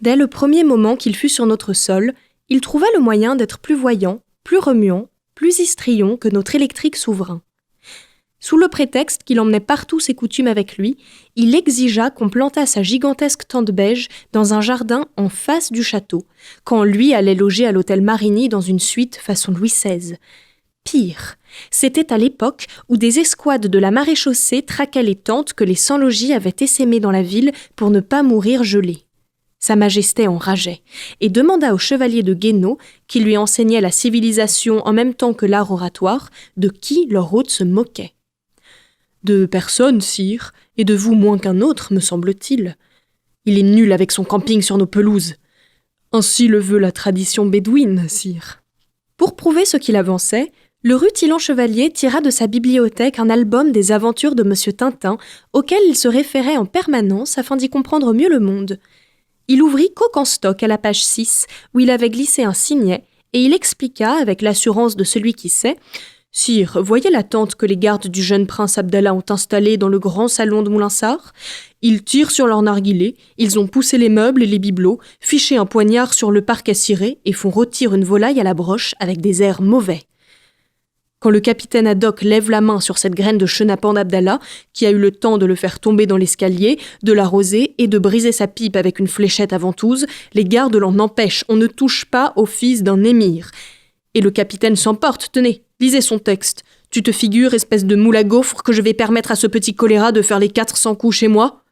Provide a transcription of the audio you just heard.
Dès le premier moment qu'il fut sur notre sol, il trouva le moyen d'être plus voyant, plus remuant, plus histrion que notre électrique souverain. Sous le prétexte qu'il emmenait partout ses coutumes avec lui, il exigea qu'on plantât sa gigantesque tente beige dans un jardin en face du château, quand lui allait loger à l'hôtel Marigny dans une suite façon Louis XVI. Pire, c'était à l'époque où des escouades de la maréchaussée traquaient les tentes que les sans-logis avaient essaimées dans la ville pour ne pas mourir gelés. Sa Majesté enrageait et demanda au chevalier de Guénot, qui lui enseignait la civilisation en même temps que l'art oratoire, de qui leur hôte se moquait. « De personne, sire, et de vous moins qu'un autre, me semble-t-il. Il est nul avec son camping sur nos pelouses. Ainsi le veut la tradition bédouine, sire. » Pour prouver ce qu'il avançait, le rutilant chevalier tira de sa bibliothèque un album des aventures de M. Tintin, auquel il se référait en permanence afin d'y comprendre mieux le monde. Il ouvrit Coq en stock à la page 6, où il avait glissé un signet, et il expliqua, avec l'assurance de celui qui sait, « Sire, voyez la tente que les gardes du jeune prince Abdallah ont installée dans le grand salon de Moulinsart ? Ils tirent sur leur narguilé, ils ont poussé les meubles et les bibelots, fiché un poignard sur le parc à cirer et font rôtir une volaille à la broche avec des airs mauvais. » Quand le capitaine Haddock lève la main sur cette graine de chenapan d'Abdallah, qui a eu le temps de le faire tomber dans l'escalier, de l'arroser et de briser sa pipe avec une fléchette à ventouse, les gardes l'en empêchent, on ne touche pas au fils d'un émir. Et le capitaine s'emporte, tenez, lisez son texte. Tu te figures, espèce de moule à gaufres, que je vais permettre à ce petit choléra de faire les 400 coups chez moi ?